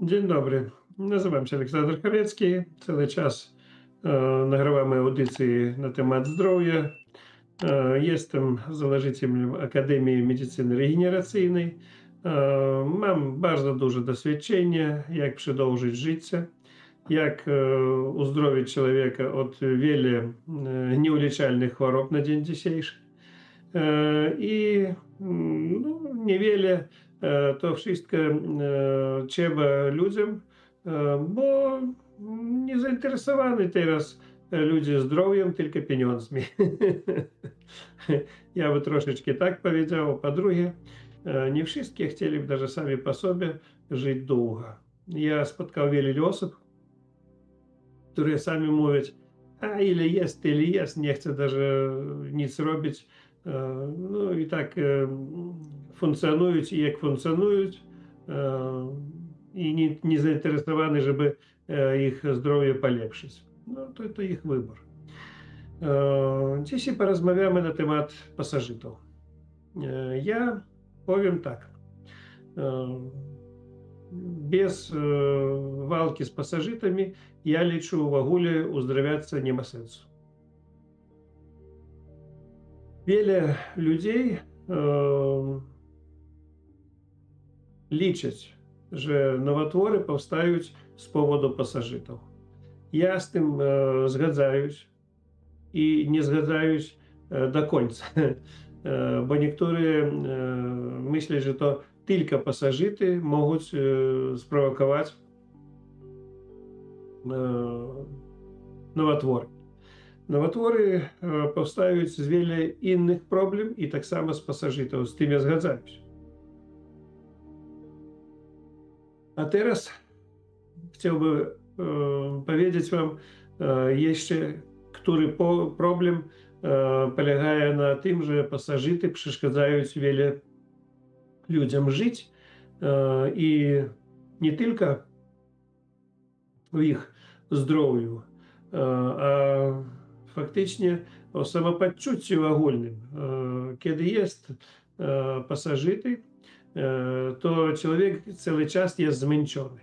Dzień dobry. Nazywam się Aleksander Karecki. Cały czas nagrywamy audycje na temat zdrowia. Jestem założycielem Akademii Medycyny Regeneracyjnej. Mam bardzo duże doświadczenie, jak przedłużyć życie, jak uzdrowić człowieka od wielu nieuleczalnych chorób na dzień dzisiejszy. I no, niewiele to wszystko trzeba ludziom, bo nie zainteresowani teraz ludzie zdrowiem, tylko pieniądzmi. Ja by troszeczkę tak powiedział. Po drugie, nie wszystkie chcieli даже sami po sobie żyć długo. Ja spotkał wielu osób, które sami mówią, a ile jest, nie chcę даже nic robić. No i tak funkcjonują i jak funkcjonują, i nie zainteresowani, żeby ich zdrowie polepszyć. No to ich wybór. Dzisiaj porozmawiamy na temat pasożytów. Ja powiem tak. Bez walki z pasożytami я лечу в ogóle uzdраwiаться nie ma sensu. Wiele ludzi liczyć, że nowotwory powstają z powodu pasożytów. Ja z tym zgadzam i nie zgadzam do końca, bo niektórzy myślą, że to tylko pasożyty mogą sprowokować nowotwory. Nowotwory powstają z wielu innych problem i tak samo z pasożytów. Z tym ja zgadzam się. A teraz chciałbym powiedzieć wam jeszcze, który problem polega na tym, że pasożyty przeszkadzają wielu ludziom żyć i nie tylko w ich zdrowiu, a faktycznie o samopoczuciu ogólnym. Kiedy jest pasożyty, to człowiek cały czas jest zmęczony,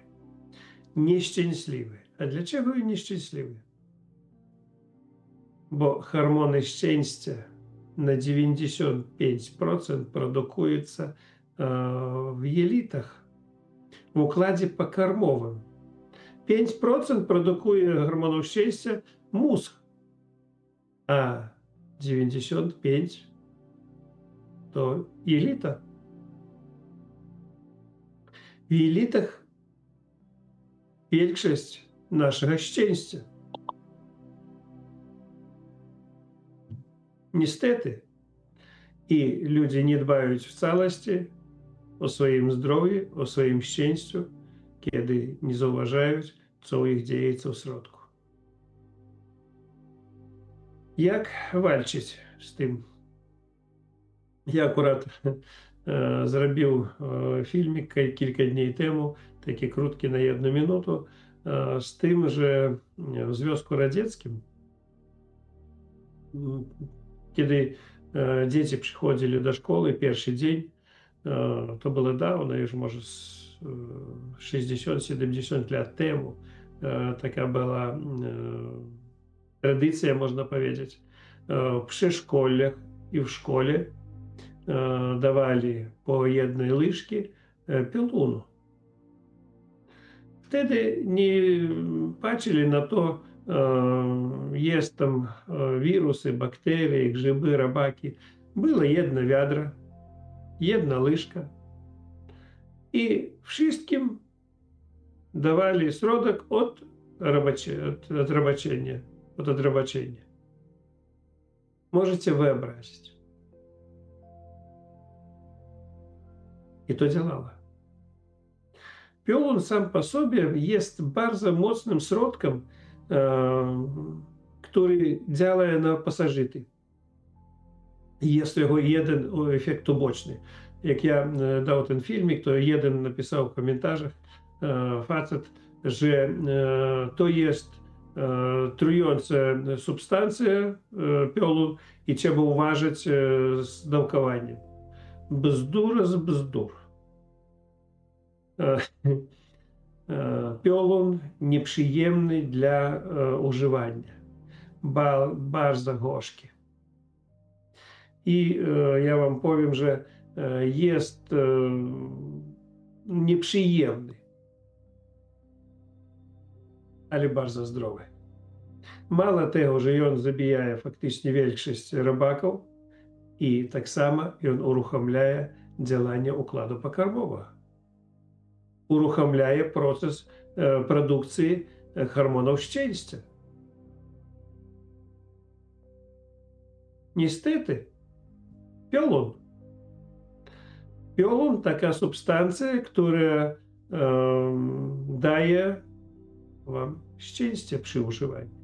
nieszczęśliwy. A dlaczego nieszczęśliwy? Bo hormony szczęścia na 95% produkuються w jelitach, w układzie pokarmowym. 5% produkuje hormonów szczęścia mózg, a 95% to jelita. W jelitach większość naszego szczęścia. Niestety, i ludzie nie dbają w całości o swoim zdrowiu, o swoim szczęściu, kiedy nie zauważają, co ich dzieje w środku. Jak walczyć z tym? Ja akurat zrobił filmik kilka dni temu, taki krótki na 1 minutę, z tym, że w Związku Radzieckim, kiedy dzieci przychodzili do szkoły pierwszy dzień, to było dawno, już może 60-70 lat temu, taka była tradycja, można powiedzieć. W przedszkolach i w szkole dawali po jednej łyżce piolunu. Wtedy nie patrzyli na to, jest tam wirusy, bakterie, grzyby, robaki. Było jedno wiadro, jedna łyżka. I wszystkim dawali środek od odrobaczenia. Możecie wyobrazić. I to działało. Piolun sam po sobie jest bardzo mocnym środkiem, który działa na pasożyty. Jest jego jeden efekt uboczny. Jak ja dał ten filmik, to jeden napisał w komentarzach facet, że to jest trująca substancja piolun i trzeba uważać z dawkowaniem. Bzdura. 'Bzdura' z bzdur. Пьолун неприємний для уживання, bardzo gorzki. I ja wam powiem, że jest nieprzyjemny, ale bardzo zdrowy. Mało tego, że on zabija faktycznie większość robaków i tak samo on uruchamia działanie układu pokarmowego. Uruchamia proces produkcji hormonów szczęścia. Niestety, piolun. Piolun taka substancja, która daje wam szczęście przy używaniu.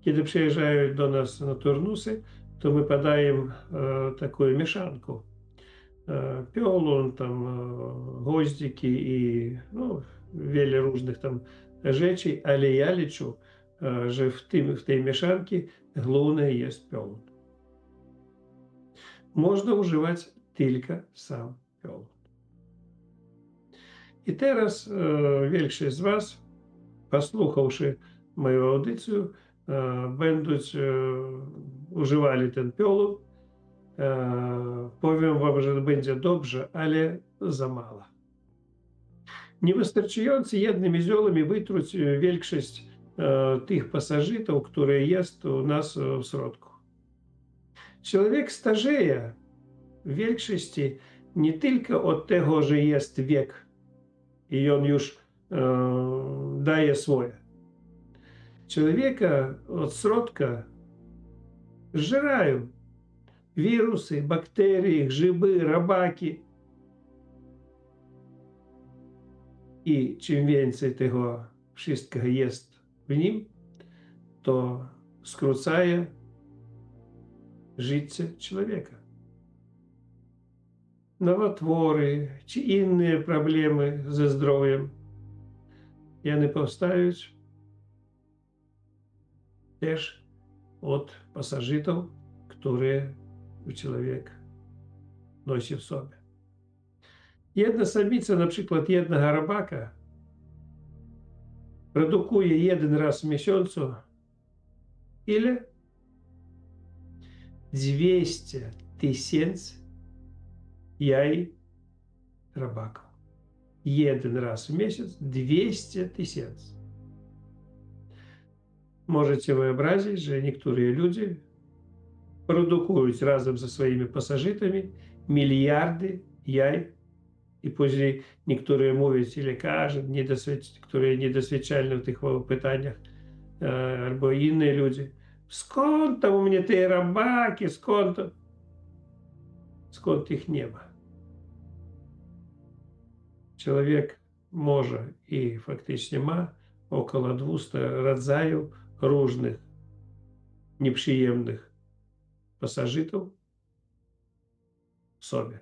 Kiedy przyjeżdżają do nas na turnusy, to my podajemy taką mieszankę. Piolun, tam goździki i no, wiele różnych tam rzeczy, ale ja liczę, że w tej mieszance główny jest piolun. Można używać tylko sam piolun. I teraz większość z was, posłuchawszy moją audycję, będą używali ten piolun. Powiem wam, że będzie dobrze, ale za mało. Niewystarczająco jednymi ziołami wytruć większość tych pasożytów, które jest u nas w środku. Człowiek starzeje w większości nie tylko od tego, że jest wiek i on już daje swoje. Człowieka od środka żerają wirusy, bakterie, grzyby, robaki. I czym więcej tego wszystkiego jest w nim, to skrócaje życie człowieka. Nowotwory czy inne problemy ze zdrowiem, one powstają też od pasożytów, które człowiek nosi w sobie. Jedna samica, na przykład jednego robaka, produkuje jeden raz w miesiącu ile? 200 000 jaj robaków. Jeden raz w miesiąc 200 000. Możecie wyobrazić, że niektórzy ludzie produkują razem ze swoimi pasożytami miliardy jaj. I później niektórzy mówią, ci lekarze, które niedoświadczalni w tych pytaniach, albo inne ludzie, skąd tam u mnie te robaki, skąd ich nie ma. Człowiek może i faktycznie ma około 200 rodzajów różnych nieprzyjemnych pasożytów w sobie.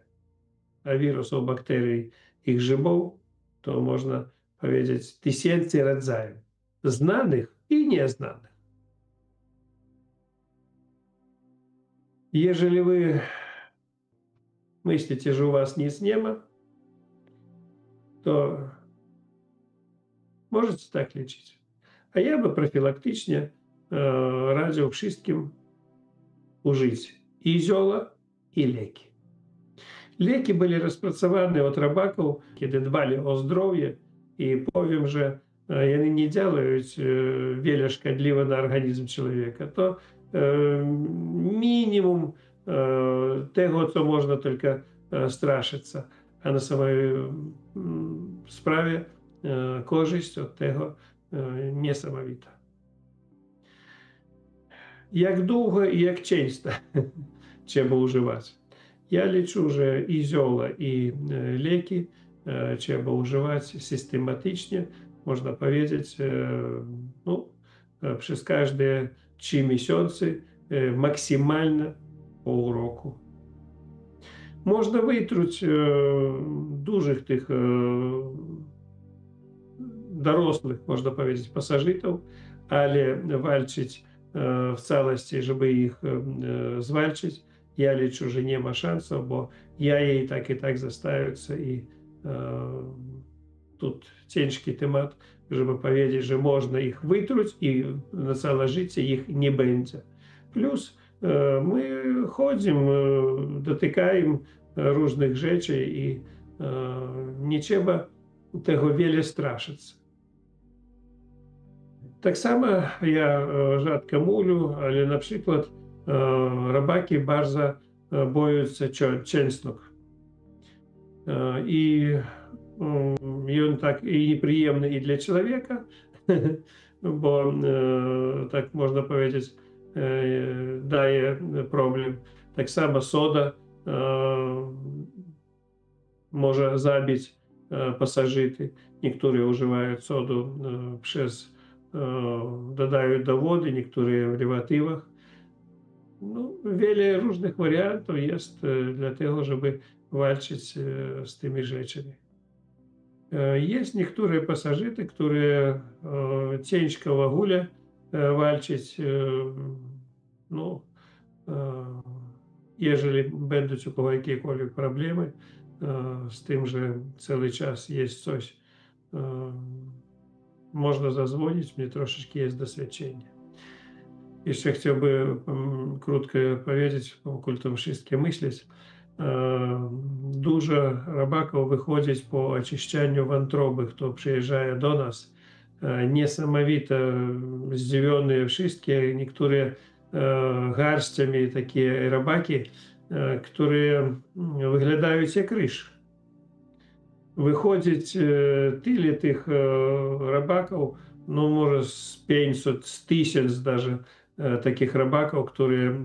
A wirusów, bakterii i grzybów to można powiedzieć tysiące rodzajów, znanych i nieznanych. Jeżeli wy myślicie, że u was nic nie ma, to możecie tak liczyć. A ja by profilaktycznie radził wszystkim użyć i zioła, i leki. Leki byli rozpracowane od robaków, kiedy dbali o zdrowie i powiem, że one nie działają wiele szkodliwe na organizm człowieka. To minimum tego, co można tylko straszyć, a na samej sprawie korzyść od tego niesamowita. Jak długo i jak często trzeba używać? Ja liczę, że i zioła, i leki trzeba używać systematycznie, można powiedzieć, no, przez każde 3 miesiące, maksymalnie pół roku. Można wytruć dużych tych dorosłych, można powiedzieć, pasożytów, ale walczyć w całości, żeby ich zwalczyć, я лічу, że nie ma шансів, бо я її так і так заставиться. І тут ciężki temat, żeby powiedzieć, że można ich wytruć i na całe życie ich nie będzie. Plus my chodzimy, dotykamy różnych rzeczy i nie trzeba tego wiele straszyć. Tak samo ja rzadko mówię, ale na przykład robaki bardzo boją się ciężnóg. I on tak i nieprzyjemny i dla człowieka, bo tak można powiedzieć, daje problem. Tak samo soda może zabić pasażerów. Niektórzy używają sodu dodają do wody, niektórzy w lewatywach. No, wiele różnych wariantów jest dla tego, żeby walczyć z tymi rzeczami. Jest niektóre pasażery, które ciężko w ogóle walczyć. No, jeżeli będą u kogoś jakiekolwiek problemy z tym, że cały czas jest coś, można zadzwonić, mnie troszeczkę jest doświadczenie. Jeszcze chciałbym krótko powiedzieć, okultem wszystkie myśleć. Dużo robaków wychodzi po oczyszczaniu wątroby, kto przyjeżdża do nas. Niesamowite, zdziwione wszystkie, niektóre garściami takie robaki, które wyglądają jak ryż. Wychodzi tyle tych robaków, no może z 500, z 1000 даже takich robaków, które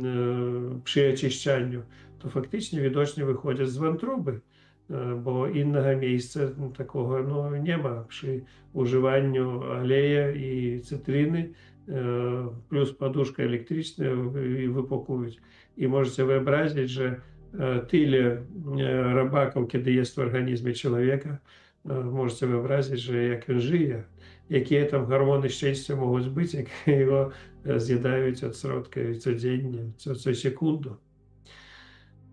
przy oczyszczaniu, to faktycznie widocznie wychodzą z wątroby, bo innego miejsca takiego no, nie ma przy używaniu oleja i cytryny, plus poduszka elektryczna i wypakuwać. I możecie wyobrazić, że tyle robaków, kiedy jest w organizmie człowieka, możecie wyobrazić, że jak on żyje, jakie tam hormony szczęścia mogą być, jak jego zjadają od środka codziennie, co sekundę.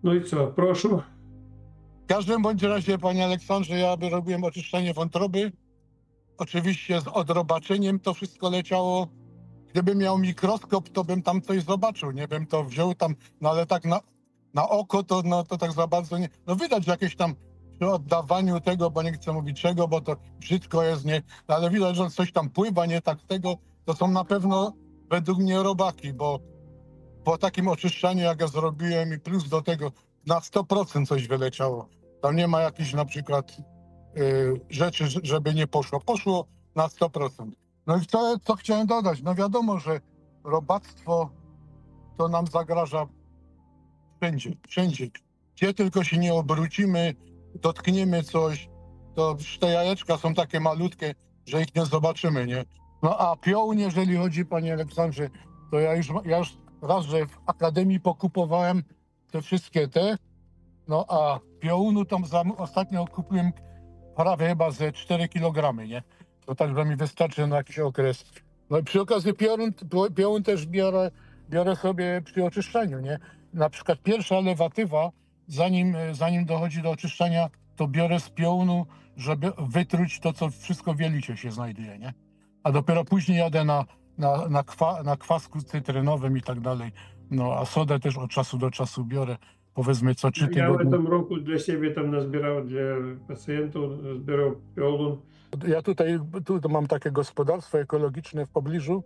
No i co, proszę. W każdym bądź razie, panie Aleksandrze, ja robiłem oczyszczenie wątroby. Oczywiście z odrobaczeniem to wszystko leciało. Gdybym miał mikroskop, to bym tam coś zobaczył, nie bym to wziął tam, no ale tak na oko to, no, to tak za bardzo nie. No widać jakieś tam przy oddawaniu tego, bo nie chcę mówić czego, bo to brzydko jest, nie, no, ale widać, że coś tam pływa, nie tak tego. To są na pewno według mnie robaki, bo po takim oczyszczaniu, jak ja zrobiłem i plus do tego na 100% coś wyleciało. Tam nie ma jakichś na przykład rzeczy, żeby nie poszło. Poszło na 100%. No i co chciałem dodać? No wiadomo, że robactwo to nam zagraża wszędzie, wszędzie. Gdzie tylko się nie obrócimy, dotkniemy coś, to te jajeczka są takie malutkie, że ich nie zobaczymy, nie? No a piołun, jeżeli chodzi, panie Aleksandrze, to ja już raz, że w akademii pokupowałem te wszystkie te, no a piołunu tam ostatnio kupiłem prawie chyba ze 4 kg, nie? To tak, że mi wystarczy na jakiś okres. No i przy okazji piołun też biorę sobie przy oczyszczaniu, nie? Na przykład pierwsza lewatywa, zanim dochodzi do oczyszczania, to biorę z piołunu, żeby wytruć to, co wszystko w jelicie się znajduje, nie? A dopiero później jadę na kwasku cytrynowym i tak dalej. No a sodę też od czasu do czasu biorę, powiedzmy co 3 Ja w tygodnie. tym roku dla siebie tam nazbierał, dla pacjentów zbierał piołun. Ja tu mam takie gospodarstwo ekologiczne w pobliżu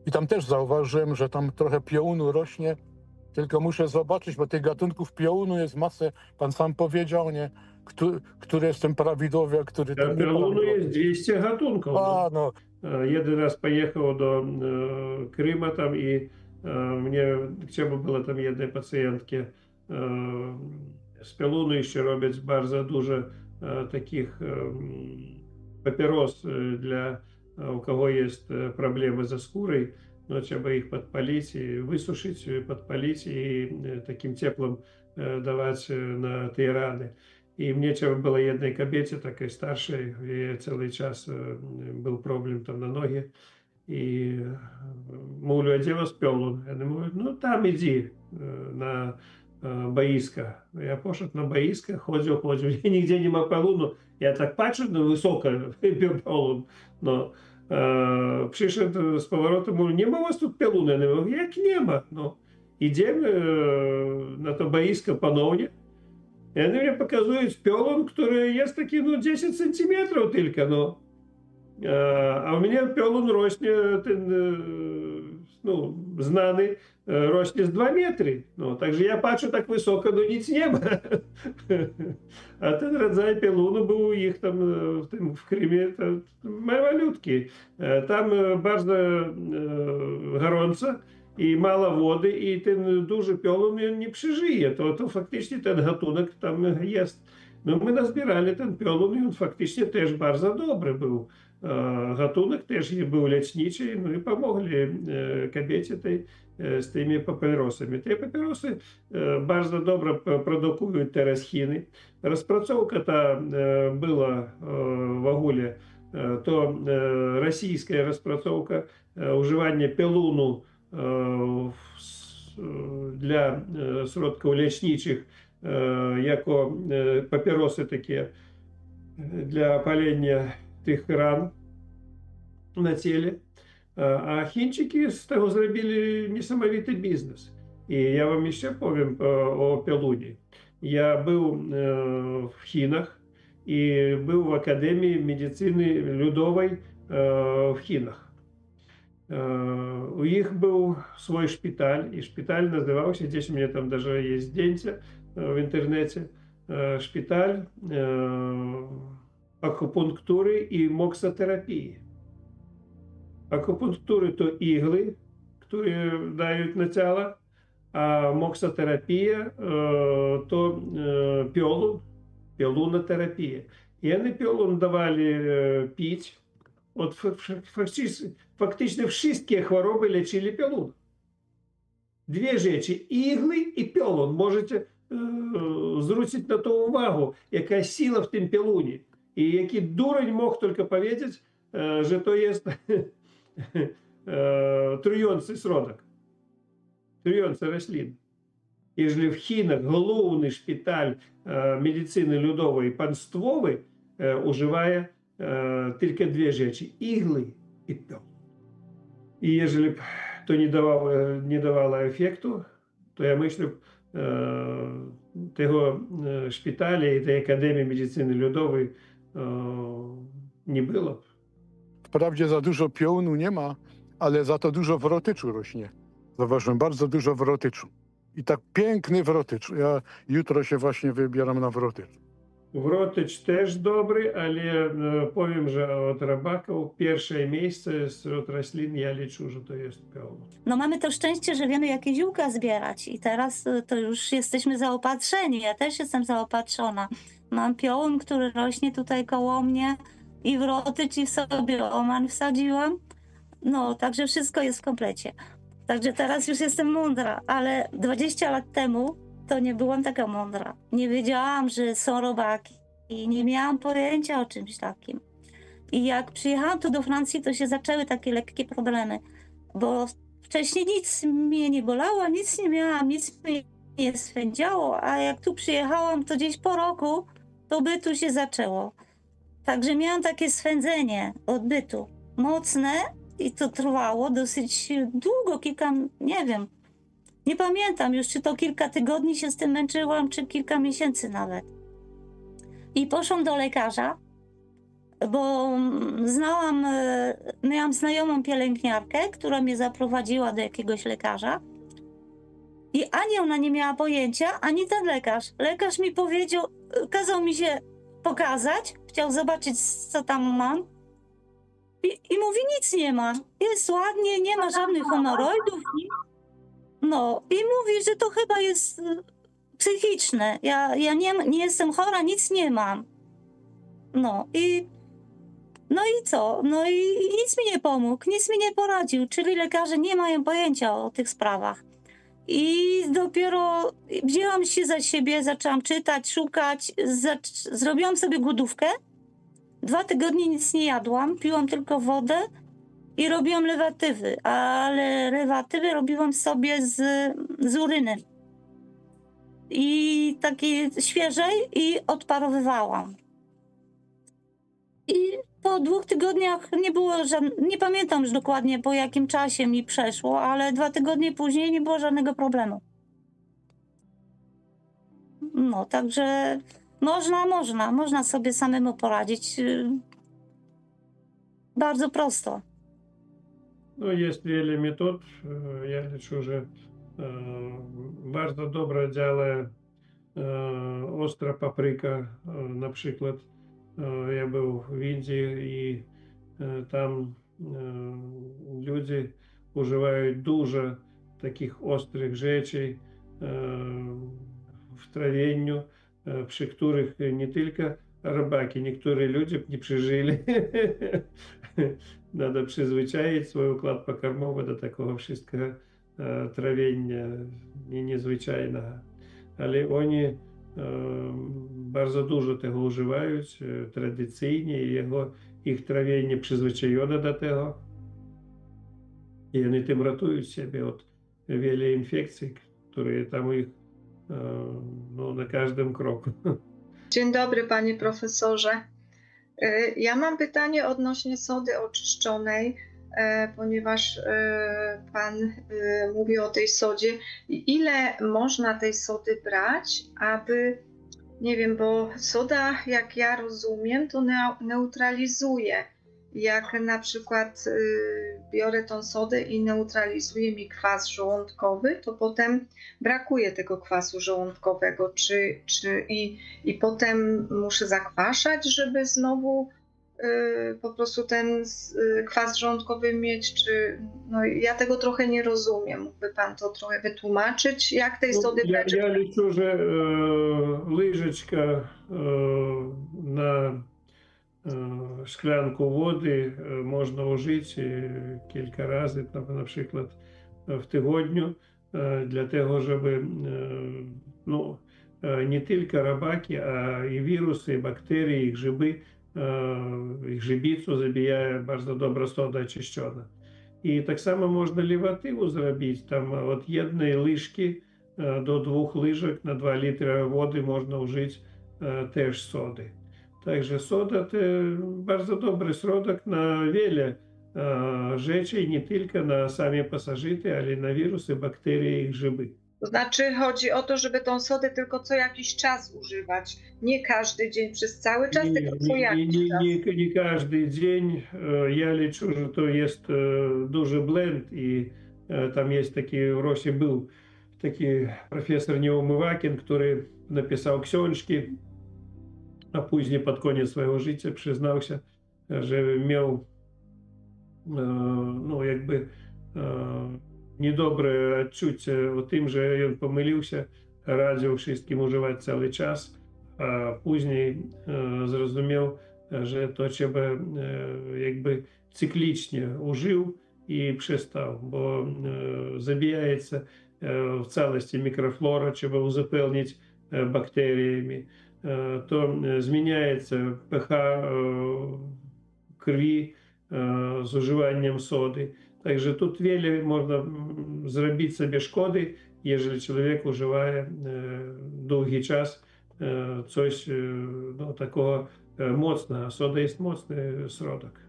i tam też zauważyłem, że tam trochę piołunu rośnie, tylko muszę zobaczyć, bo tych gatunków piołunu jest masę, pan sam powiedział, nie? Który jest ten prawidłowy, a który ten Piołunu nieprawidłowy. jest 200 gatunków. A, no. Jeden raz pojechał do Kryma tam i mnie trzeba było tam jednej pacjentkie z piołunu jeszcze robić bardzo dużo takich papieros dla у кого есть проблемы со скурой, но trzeba ich podpalić, wysuszyć, podpalić i takim ciepłem dawać na te rany. I mnie trzeba było jednej kobiecie, takiej starszej, i cały czas był problem tam na nogi. I mówię, a gdzie was piołun? Ja mówię, no tam idź na боiска. Я пошел на боiска, ходил, и нигде нема піолуну. Я так patrzę, no wysoko піолун. No, przyszedł z powrotem, mówi, nie ma u was tu piolunu. Ja mówię, jak nie ma? No, idziemy na to boisko ponownie. I oni mnie pokazują piolun, który jest taki, no, 10 centymetrów tylko, no. A u mnie piolun rośnie, ten, no, znany, rośnie z 2 metry. No, także ja patrzę tak wysoko, no nic nie ma. A ten rodzaj piolunu był u nich tam w Krymie malutki. Tam bardzo gorąco i mało wody, i ten duży piolun nie przeżyje. To faktycznie ten gatunek tam jest. No, my nazbierali ten piolun i on faktycznie też bardzo dobry był. Gatunek też był leczniczy, no i pomogli kobiecie tej z tymi papierosami. Te papierosy bardzo dobrze produkują teraz Chiny. Rozpracowka ta była w ogóle, to rosyjska rozpracowka używania piolunu dla środków leczniczych jako papierosy takie dla palenia tych ran na ciele. A Chińczyki z tego zrobili niesamowity biznes. I ja wam jeszcze powiem o piorunie. Ja był w Chinach i był w Akademii Medycyny Ludowej w Chinach. У них был свой шпиталь, и шпиталь назывался, здесь у меня там даже есть здjęcia в интернете, шпиталь акупунктуры и моксотерапии. Акупунктуры то иглы, которые дают на тело, а моксотерапия то пиолун, пиолунотерапия. И они пиолун давали пить. От фактично wszystkie choroby leczyli piołun. Dwie rzeczy, igły i piolun. Możecie zwrócić na to uwagę, jaka siła w tym piołunie. I jaki dureń mógł tylko powiedzieć, że to jest trujący środek, trujący roślin. Jeżeli w Chinach główny szpital medycyny ludowej państwowy używa tylko dwie rzeczy, igły i piolun. I jeżeli to nie dawało efektu, to ja myślę, tego szpitala i tej Akademii Medycyny Ludowej nie było. Wprawdzie za dużo piołunu nie ma, ale za to dużo wrotyczu rośnie. Zauważyłem, bardzo dużo wrotyczu. I tak piękny wrotycz. Ja jutro się właśnie wybieram na wrotycz. Wrotycz też dobry, ale powiem, że od robaków pierwsze miejsce wśród roślin ja liczę, że to jest piołun. No mamy to szczęście, że wiemy jakie ziółka zbierać i teraz to już jesteśmy zaopatrzeni. Ja też jestem zaopatrzona. Mam piołun, który rośnie tutaj koło mnie i wrotycz i sobie oman wsadziłam. No, także wszystko jest w komplecie. Także teraz już jestem mądra, ale 20 lat temu to nie byłam taka mądra. Nie wiedziałam, że są robaki i nie miałam pojęcia o czymś takim. I jak przyjechałam tu do Francji, to się zaczęły takie lekkie problemy, bo wcześniej nic mnie nie bolało, nic nie miałam, nic mnie nie swędziało, a jak tu przyjechałam, to gdzieś po roku pobytu się zaczęło. Także miałam takie swędzenie odbytu mocne i to trwało dosyć długo, nie wiem, nie pamiętam już, czy to kilka tygodni się z tym męczyłam, czy kilka miesięcy nawet. I poszłam do lekarza, bo miałam znajomą pielęgniarkę, która mnie zaprowadziła do jakiegoś lekarza. I ani ona nie miała pojęcia, ani ten lekarz. Lekarz mi powiedział, kazał mi się pokazać, chciał zobaczyć, co tam mam. I mówi, nic nie ma. Jest ładnie, nie ma żadnych hemoroidów. No i mówi, że to chyba jest psychiczne. Ja nie jestem chora, nic nie mam. No i co? No i nic mi nie pomógł, nic mi nie poradził. Czyli lekarze nie mają pojęcia o tych sprawach. I dopiero wzięłam się za siebie, zaczęłam czytać, szukać. Zrobiłam sobie głodówkę. 2 tygodnie nic nie jadłam, piłam tylko wodę i robiłam lewatywy, ale lewatywy robiłam sobie z uryny. i takiej świeżej i odparowywałam. I po 2 tygodniach nie było nie pamiętam już dokładnie po jakim czasie mi przeszło, ale 2 tygodnie później nie było żadnego problemu. No, także można sobie samemu poradzić. Bardzo prosto. No, jest wiele metod. Ja liczę, że bardzo dobrze działa ostra papryka. Na przykład ja był w Indii i tam ludzie używają dużo takich ostrych rzeczy w trawieniu, przy których nie tylko robaki, niektórzy ludzie nie przeżyli. Надо przyzwyczaić swój układ pokarmowy do takiego wszystkiego trawienia niezwyczajnego. Ale oni bardzo dużo tego używają tradycyjnie i ich trawienie przyzwyczajone do tego. I oni tym ratują siebie od wielu infekcji, które tam ich no, na każdym kroku. Dzień dobry, panie profesorze. Ja mam pytanie odnośnie sody oczyszczonej, ponieważ pan mówi o tej sodzie. Ile można tej sody brać, aby, nie wiem, bo soda, jak ja rozumiem, to neutralizuje. Jak na przykład biorę tą sodę i neutralizuje mi kwas żołądkowy, to potem brakuje tego kwasu żołądkowego. I potem muszę zakwaszać, żeby znowu po prostu ten kwas żołądkowy mieć? No, ja tego trochę nie rozumiem. Mógłby pan to trochę wytłumaczyć, jak tej sody brać? Ja liczę, że łyżeczka na szklanku wody można użyć kilka razy, na przykład w tygodniu, dlatego żeby no, nie tylko robaki, a i wirusy, i bakterie, i grzyby, ich żywicę zabija bardzo dobra soda oczyszczona. I tak samo można lewatywу zrobić, tam od 1 łyżki do 2 łyżek na 2 litry wody można użyć też sody. Także soda to bardzo dobry środek na wiele rzeczy, nie tylko na same pasożyty, ale na wirusy, bakterie i grzyby. To znaczy chodzi o to, żeby tą sodę tylko co jakiś czas używać. Nie każdy dzień przez cały czas, tylko co jakiś czas. Nie każdy dzień. Ja liczę, że to jest duży blend i tam jest taki, w Rosji był taki profesor Nieumywakin, który napisał książki, a później pod koniec swojego życia przyznał się, że miał no jakby niedobre odczucie o tym, że on pomylił się, radził wszystkim używać cały czas, a później zrozumiał, że to trzeba jakby cyklicznie użył i przestał, bo zabijaється w całości mikroflora, trzeba uzupełnić bakteriami, to zmieniается pH krwi z używaniem sody. Także тут wiele można zrobić sobie szkody, jeżeli człowiek używa długi czas coś no, takiego mocnego. Soda jest mocny środek.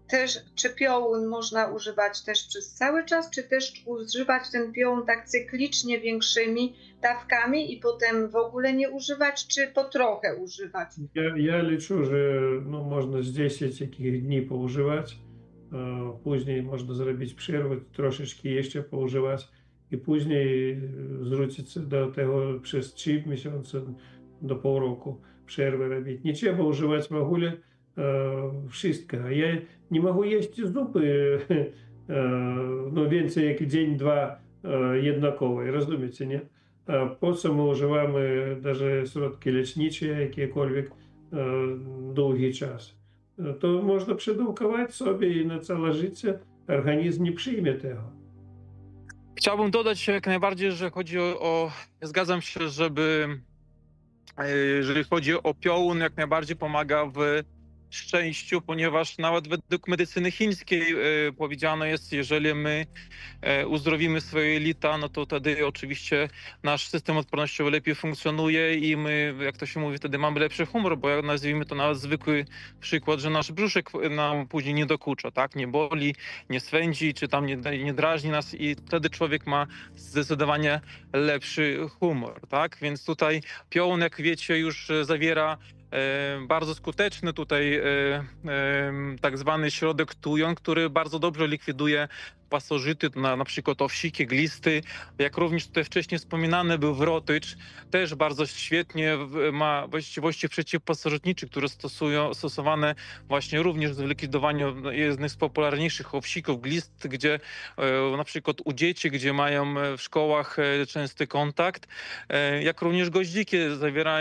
Też, czy piołun można używać też przez cały czas, czy też używać ten piołun tak cyklicznie większymi dawkami i potem w ogóle nie używać, czy po trochę używać? Ja liczę, że no, można z 10 takich dni poużywać, później można zrobić przerwę, troszeczkę jeszcze poużywać i później zwrócić się do tego przez 3 miesiące do pół roku przerwę robić. Nie trzeba używać w ogóle wszystko. Ja nie mogę jeść zupy no, więcej jak dzień, dwa jednakowej, rozumiecie, nie? Po co my używamy nawet środki lecznicze, jakiekolwiek długi czas. To można przedawkować sobie i na całe życie organizm nie przyjmie tego. Chciałbym dodać jak najbardziej, że chodzi zgadzam się, jeżeli chodzi o piołun, jak najbardziej pomaga w szczęściu, ponieważ nawet według medycyny chińskiej powiedziano jest, jeżeli my uzdrowimy swoje jelita, no to wtedy oczywiście nasz system odpornościowy lepiej funkcjonuje i my, jak to się mówi, wtedy mamy lepszy humor, bo jak nazwijmy to nawet zwykły przykład, że nasz brzuszek nam później nie dokucza, tak? Nie boli, nie swędzi, czy tam nie drażni nas i wtedy człowiek ma zdecydowanie lepszy humor, tak? Więc tutaj piołun, jak wiecie, już zawiera bardzo skuteczny tutaj tak zwany środek tujon, który bardzo dobrze likwiduje pasożyty, na przykład owsiki, glisty, jak również tutaj wcześniej wspominany był wrotycz, też bardzo świetnie ma właściwości przeciwpasożytnicze, które stosowane właśnie również w likwidowaniu jednych z popularniejszych owsików, glist, gdzie na przykład u dzieci, gdzie mają w szkołach częsty kontakt, jak również goździki zawiera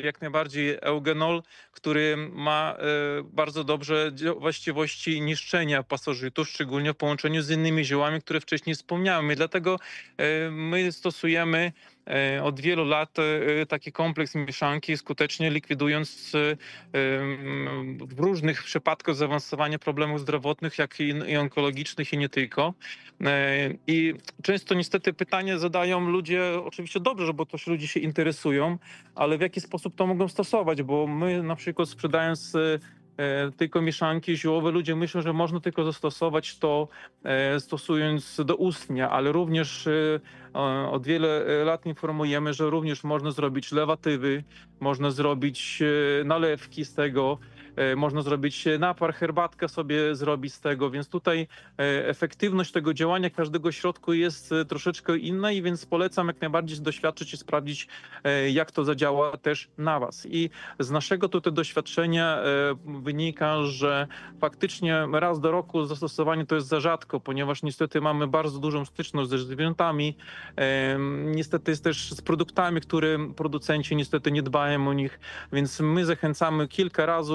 jak najbardziej eugenol, który ma bardzo dobrze właściwości niszczenia pasożytów, szczególnie w połączeniu z innymi ziołami, które wcześniej wspomniałem. I dlatego my stosujemy od wielu lat taki kompleks mieszanki, skutecznie likwidując w różnych przypadkach zaawansowanie problemów zdrowotnych, jak i onkologicznych, i nie tylko. I często niestety pytanie zadają ludzie, oczywiście dobrze, bo też ludzie się interesują, ale w jaki sposób to mogą stosować, bo my na przykład sprzedając tylko mieszanki ziołowe, ludzie myślą, że można tylko zastosować to stosując doustnie, ale również od wiele lat informujemy, że również można zrobić lewatywy, można zrobić nalewki z tego, można zrobić napar, herbatkę sobie zrobić z tego, więc tutaj efektywność tego działania każdego środku jest troszeczkę inna i więc polecam jak najbardziej doświadczyć i sprawdzić, jak to zadziała też na was. I z naszego tutaj doświadczenia wynika, że faktycznie raz do roku zastosowanie to jest za rzadko, ponieważ niestety mamy bardzo dużą styczność ze zwierzętami. Niestety jest też z produktami, które producenci niestety nie dbają o nich, więc my zachęcamy kilka razy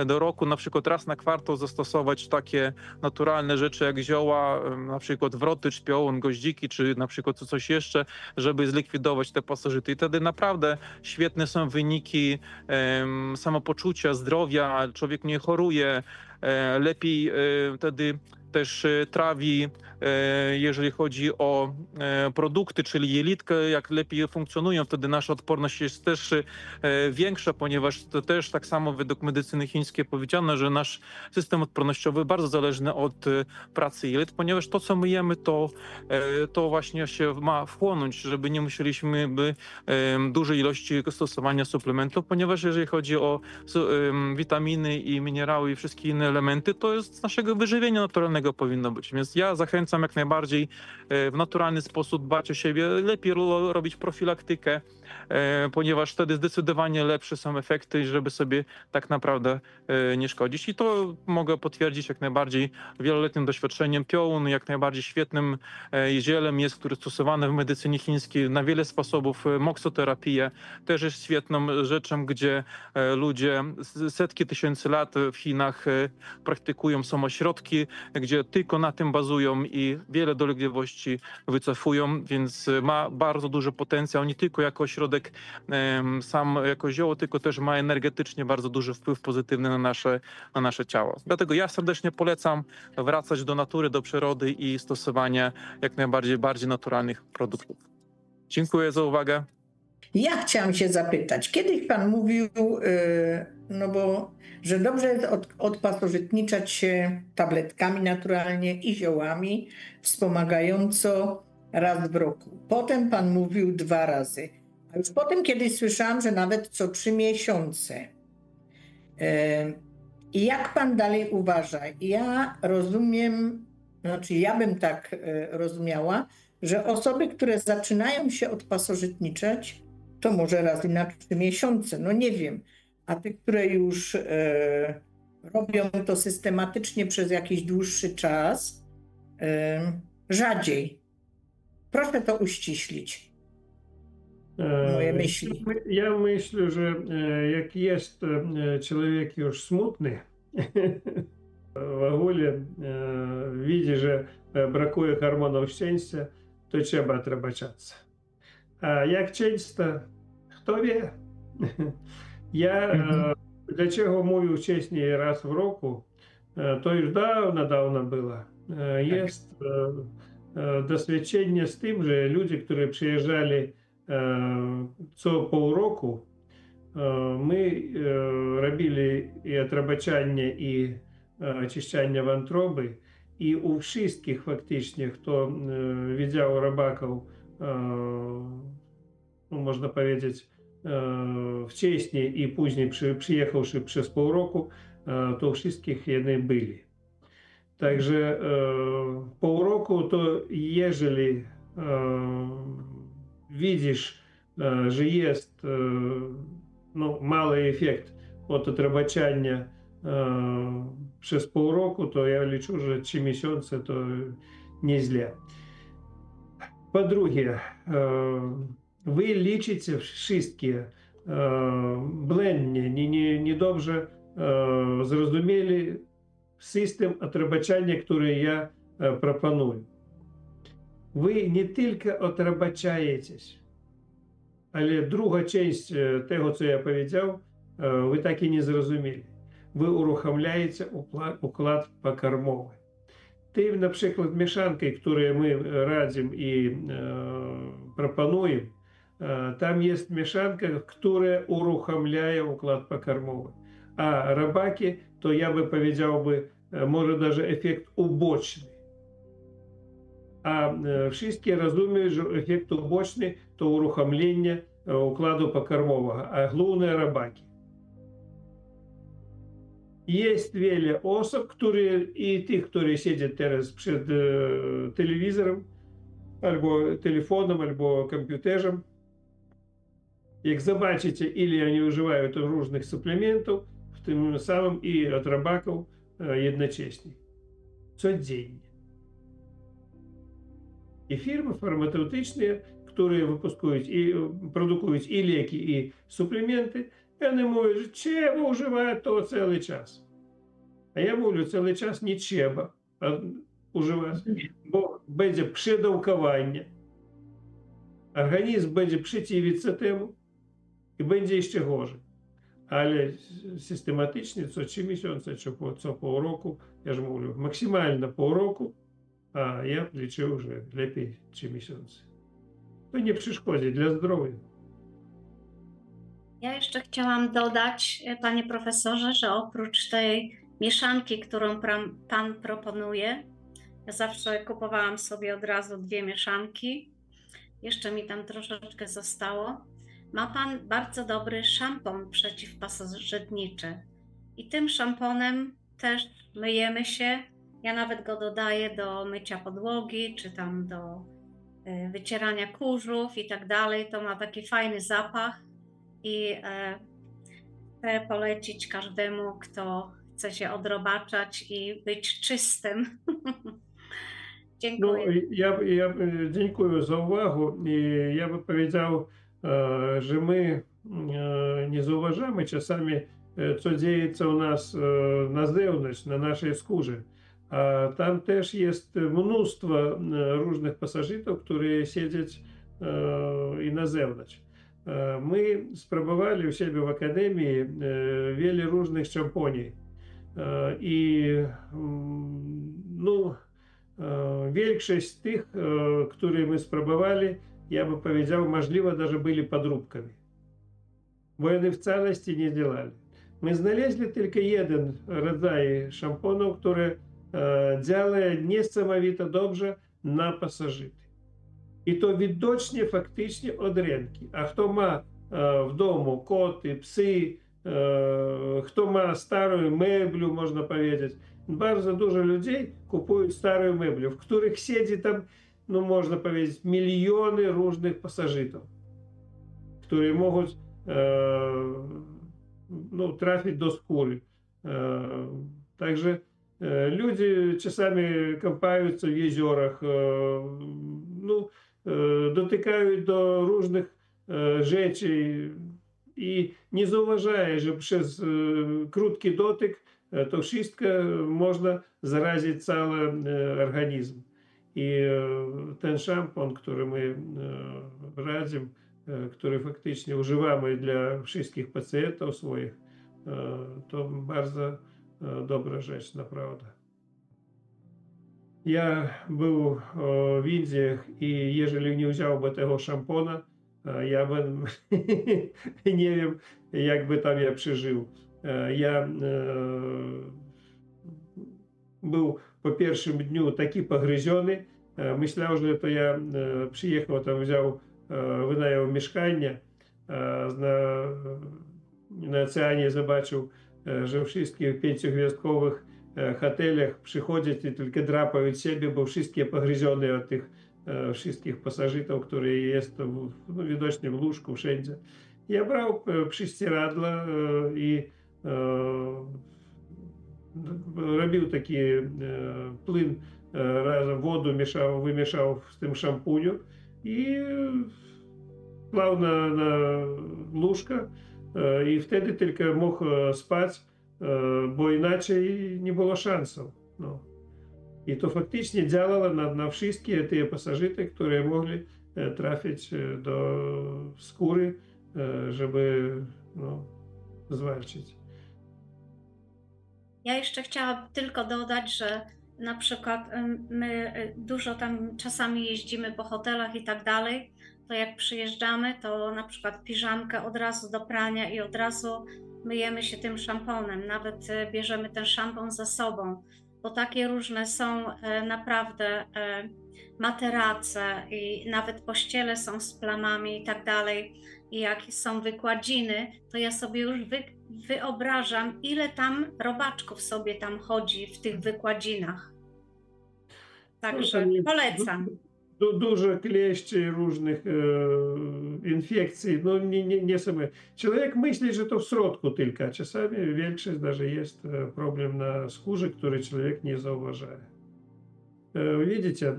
do roku, na przykład raz na kwartał zastosować takie naturalne rzeczy jak zioła, na przykład wrotycz, piołun, goździki, czy na przykład coś jeszcze, żeby zlikwidować te pasożyty. I wtedy naprawdę świetne są wyniki samopoczucia, zdrowia, człowiek nie choruje, lepiej wtedy też trawi, jeżeli chodzi o produkty, czyli jelitkę, jak lepiej funkcjonują, wtedy nasza odporność jest też większa, ponieważ to też tak samo według medycyny chińskiej powiedziano, że nasz system odpornościowy bardzo zależny od pracy jelit, ponieważ to, co my jemy, to właśnie się ma wchłonąć, żeby nie musieliśmy dużej ilości stosowania suplementów, ponieważ jeżeli chodzi o witaminy i minerały i wszystkie inne elementy, to jest z naszego wyżywienia naturalnego powinno być. Więc ja zachęcam jak najbardziej w naturalny sposób dbać o siebie, lepiej robić profilaktykę, ponieważ wtedy zdecydowanie lepsze są efekty, żeby sobie tak naprawdę nie szkodzić. I to mogę potwierdzić jak najbardziej wieloletnim doświadczeniem. Piołun jak najbardziej świetnym zielem jest, który stosowany w medycynie chińskiej na wiele sposobów. Moksoterapię też jest świetną rzeczą, gdzie ludzie setki tysięcy lat w Chinach praktykują, są ośrodki, gdzie tylko na tym bazują i wiele dolegliwości wycofują, więc ma bardzo duży potencjał, nie tylko jako ośrodek sam jako zioło, tylko też ma energetycznie bardzo duży wpływ pozytywny na nasze ciało. Dlatego ja serdecznie polecam wracać do natury, do przyrody i stosowanie jak najbardziej bardziej naturalnych produktów. Dziękuję za uwagę. Ja chciałam się zapytać, kiedyś pan mówił, że dobrze jest odpasożytniczać się tabletkami naturalnie i ziołami, wspomagająco raz w roku. Potem pan mówił 2 razy. A już potem kiedyś słyszałam, że nawet co 3 miesiące. I jak pan dalej uważa? Ja rozumiem, ja bym tak rozumiała, że osoby, które zaczynają się odpasożytniczać, to może raz na 3 miesiące, nie wiem. A te, które już robią to systematycznie przez jakiś dłuższy czas, rzadziej. Proszę to uściślić. Moje myśli. Ja myślę, że jak jest człowiek już smutny, w ogóle widzi, że brakuje hormonów szczęścia, to trzeba отрабатываться. A jak często? Kto wie? Ja Для чого mówił wcześniej raz w roku, to już dawno było. Jest doświadczenie z tym, że ludzie, którzy przyjeżdżali co pół roku, my robili i отрабачання, i очищання wątroby. I u wszystkich faktycznie, kto widział robaków, no można powiedzieć, wcześniej i później przyjechawszy przez pół roku, to wszystkich jedni byli. Także pół roku to jeżeli widzisz, że jest no, mały efekt od отрабачання przez pół roku, to ja liczę, że 3 miesiące to nieźle. Po drugie, wy liczycie wszystkie błędnie, niedobrze zrozumieli system отрабачання, który ja proponuję. Wy nie tylko отрабачаєтесь, ale druga część tego, co ja powiedział, wy tak i nie zrozumieli. Wy uruchamiacie układ pokarmowy. Tym na przykład mieszanki, które my radzimy i proponujemy, tam jest mieszanka, która uruchamia układ pokarmowy. A robaki, to ja by powiedział, może даже efekt uboczny. A wszystkie rozumieją, że efekt uboczny to uruchomienie układu pokarmowego, a głównie robaki. Jest wiele osób, i tych, którzy siedzą teraz przed telewizorem, albo telefonem, albo komputerem. Jak zobaczycie, ile oni używają różnych suplementów, w tym samym i od robaków jednocześnie. Codziennie. I firmy farmaceutyczne, które wypuszczają i produkują i leki, i suplementy, вони mówią, że trzeba używać to cały czas. A ja mówię, cały czas nie trzeba używać, bo będzie przedawkowanie. Organizm będzie przeciwić się temu i będzie jeszcze gorzej. Ale systematycznie co 3 miesiące, czy co pół roku, ja już mówię, maksymalnie pół roku, a ja liczył, że lepiej 3 miesiące. To nie przeszkodzi dla zdrowia. Ja jeszcze chciałam dodać, panie profesorze, że oprócz tej mieszanki, którą pan proponuje, ja zawsze kupowałam sobie od razu 2 mieszanki, jeszcze mi tam troszeczkę zostało. Ma pan bardzo dobry szampon przeciwpasożytniczy i tym szamponem też myjemy się. Ja nawet go dodaję do mycia podłogi, czy tam do wycierania kurzów i tak dalej. To ma taki fajny zapach i chcę polecić każdemu, kto chce się odrobaczać i być czystym. Dziękuję. No, ja dziękuję za uwagę i ja bym powiedział, że my nie zauważamy czasami, co dzieje się u nas na zewnątrz, na naszej skórze. A tam też jest mnóstwo różnych pasożytów, które siedzą i na zewnątrz. My spróbowali u siebie w Akademii wiele różnych szamponi. I no, większość z tych, które my spróbowali, ja bym powiedział, możliwe даже byli podróbkami. Bo one w całości nie działali. My znaleźli tylko jeden rodzaj szamponów, który działają niesamowite dobrze na pasożyty. I to widocznie faktycznie od ręki. A kto ma w domu koty, psy, kto ma starą meblę, można powiedzieć. Bardzo dużo ludzi kupują starą meblę, w których siedzi tam, no można powiedzieć, miliony różnych pasożytów, które mogą no, trafić do skóry. Także ludzie czasami kąpają się w jeziorach, no, dotykają do różnych rzeczy i nie zauważają, że przez krótki dotyk to wszystko można zarazić cały organizm. I ten szampon, który my radzimy, który faktycznie używamy dla wszystkich pacjentów swoich, to bardzo dobra rzecz, naprawdę. Ja był w Indiach i jeżeli nie wziąłby tego szampona, ja bym nie wiem, jak by tam ja przeżył. Ja był po pierwszym dniu taki pogryziony, myślał, że to ja przyjechał, tam wziął, wynajął mieszkanie, na oceanie zobaczył, że wszystkich 5-gwiazdkowych hotelach przychodzят i tylko drapają siebie, bo wszystkie pogryzione od tych wszystkich pasażerów, które jest no, widocznie w łóżku wszędzie. Ja brał prześcieradła i robił taki plyn, razem wodę wymieszał z tym szampuniu i klał na łóżko i wtedy tylko mógł spać, bo inaczej nie było szansów. No. I to faktycznie działało na wszystkie te pasażery, które mogli trafić do skóry, żeby no, zwalczyć. Ja jeszcze chciałabym tylko dodać, że na przykład my dużo tam czasami jeździmy po hotelach i tak dalej, to jak przyjeżdżamy, to na przykład piżamkę od razu do prania i od razu myjemy się tym szamponem, nawet bierzemy ten szampon ze sobą, bo takie różne są naprawdę materace i nawet pościele są z plamami i tak dalej. I jak są wykładziny, to ja sobie już wyobrażam, ile tam robaczków sobie tam chodzi w tych wykładzinach. Także No, polecam. Dużo kleszczy, różnych infekcji. No, nie same. Człowiek myśli, że to w środku tylko, a czasami większość даже jest problem na skórze, który człowiek nie zauważa. Widzicie,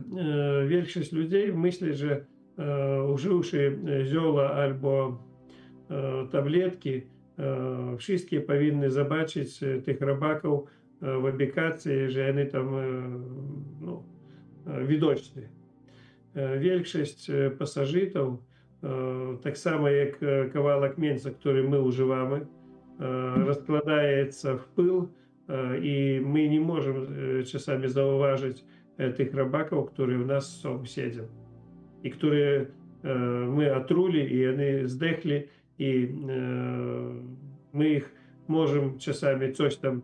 większość ludzi myśli, że używszy zioła albo tabletki, wszystkie powinny zobaczyć tych robaków w aplikacji, że oni tam no, widoczni. Większość pasażerów, tak samo jak kawałek mięsa, który my używamy, rozkładaється w pył i my nie możemy czasami zauważyć tych robaków, które u nas są siedzą i które my otruli i oni zdechli i my ich możemy czasami coś tam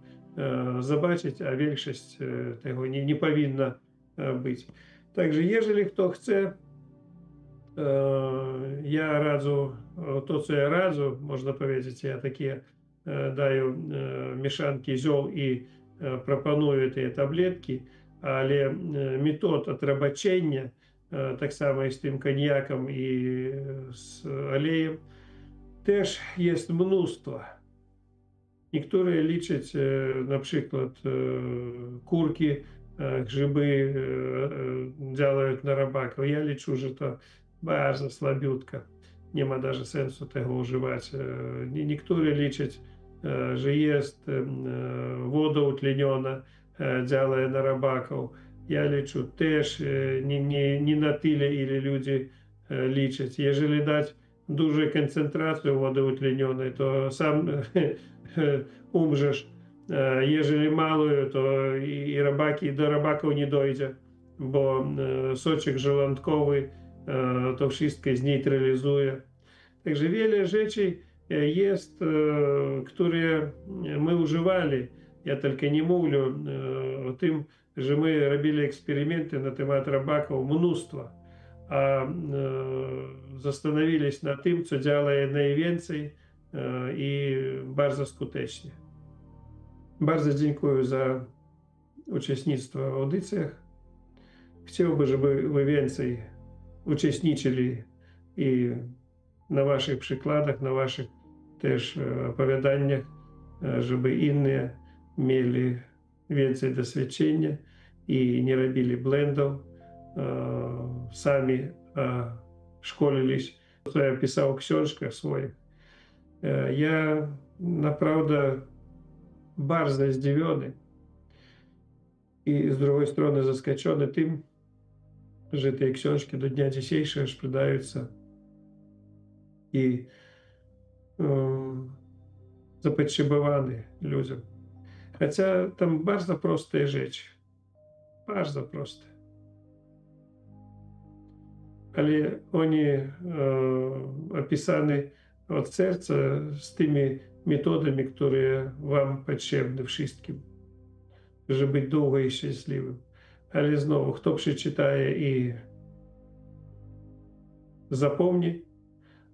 zobaczyć, a większość tego nie powinna być. Także jeżeli kto chce, ja radzę, to co ja radzę, można powiedzieć, ja takie daję mieszanki ziół i proponuję te tabletki, ale metod odrobaczenia, tak samo z tym konьяком i z olejem, też jest mnóstwo. Niektóre liczą na przykład kurki, grzyby działają na robakach. Ja liczę, że to bardzo słabiutko. Nie ma даже sensu tego używać. Niektóre liczą, że jest woda utleniona, działa na robakach. Ja liczę też nie na tyle, ile ludzie liczą. Jeżeli dać dużą koncentrację wody utlenionej, to sam umrzesz. Jeżeli mało, to i robaki do robaków nie dojdzie, bo soczek żołądkowy to wszystko zneutralizuje. Także wiele rzeczy jest, które my używali. Ja tylko nie mówię o tym, że my robili eksperymenty na temat robaków mnóstwo, a zastanowiliśmy na tym, co działa najwięcej i bardzo skutecznie. Bardzo dziękuję za uczestnictwo w audycjach. Chciałbym, żeby wy więcej uczestniczyli i na waszych przykładach, na waszych też opowiadaniach, żeby inni mieli więcej doświadczenia i nie robili błędów, sami szkoliliś. Ja pisał w książkach swoich. Ja naprawdę bardzo zdziwiony i z drugiej strony zaskoczony tym, że te książki do dnia dzisiejszego sprzedające i zapotrzebowane ludziom. Chociaż tam bardzo proste rzeczy. Bardzo proste. Ale oni opisane od serca z tymi metodami, które wam potrzebne wszystkim, żeby być długo i szczęśliwym. Ale znowu, kto przeczytaje i zapomni,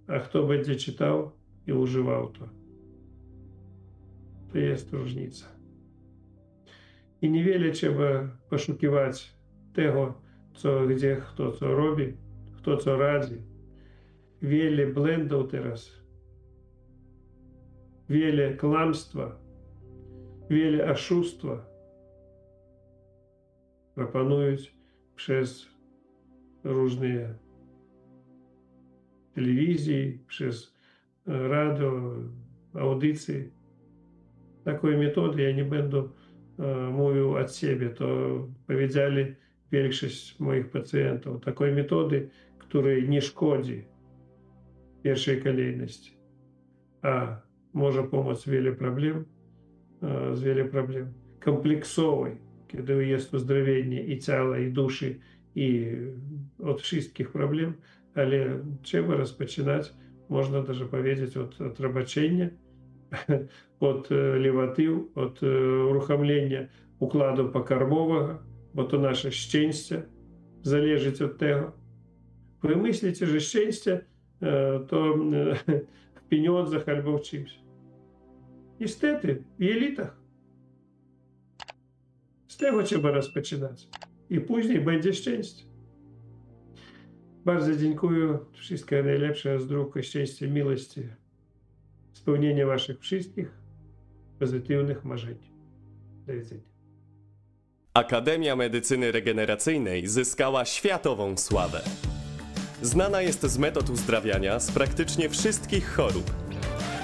a kto będzie czytał i używał to. To jest różnica. I niewiele trzeba poszukiwać tego, gdzie kto co robi, kto co radzi. Wiele błędów teraz, wiele kłamstwa, wiele oszustwa proponują przez różne telewizji, przez radio, audycje. Takiej metody ja nie będę mówił od siebie, to powiedzieli większość moich pacjentów. Takiej metody, której nie szkodzi w pierwszej kolejności, a może pomóc wiele problem kompleksowej, kiedy jest uzdrowienie i ciała, i duszy, i od wszystkich problem, ale trzeba rozpoczynać, można даже powiedzieć, od robaczenia, od lewatyw, od uruchomienia układu pokarmowego, bo to nasze szczęście zależy od tego. Wy myślicie, że szczęście to w pieniądzach albo w czymś. Niestety, w elitach. Z tego trzeba rozpoczynać. I później będzie szczęście. Bardzo dziękuję. Wszystkiego najlepszego, zdrówka, szczęścia, miłości. Spełnienia waszych wszystkich pozytywnych marzeń. Do widzenia. Akademia Medycyny Regeneracyjnej zyskała światową sławę. Znana jest z metod uzdrawiania z praktycznie wszystkich chorób.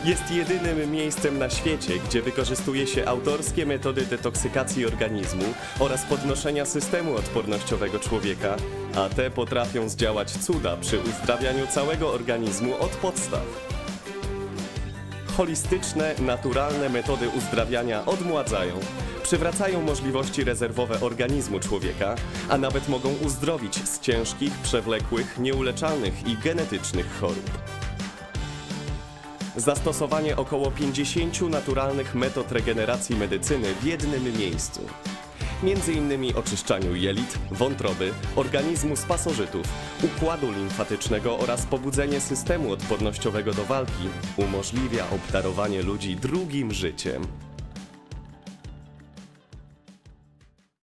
Jest jedynym miejscem na świecie, gdzie wykorzystuje się autorskie metody detoksykacji organizmu oraz podnoszenia systemu odpornościowego człowieka, a te potrafią zdziałać cuda przy uzdrawianiu całego organizmu od podstaw. Holistyczne, naturalne metody uzdrawiania odmładzają, przywracają możliwości rezerwowe organizmu człowieka, a nawet mogą uzdrowić z ciężkich, przewlekłych, nieuleczalnych i genetycznych chorób. Zastosowanie około 50 naturalnych metod regeneracji medycyny w jednym miejscu. Między innymi oczyszczaniu jelit, wątroby, organizmu z pasożytów, układu limfatycznego oraz pobudzenie systemu odpornościowego do walki umożliwia obdarowanie ludzi drugim życiem.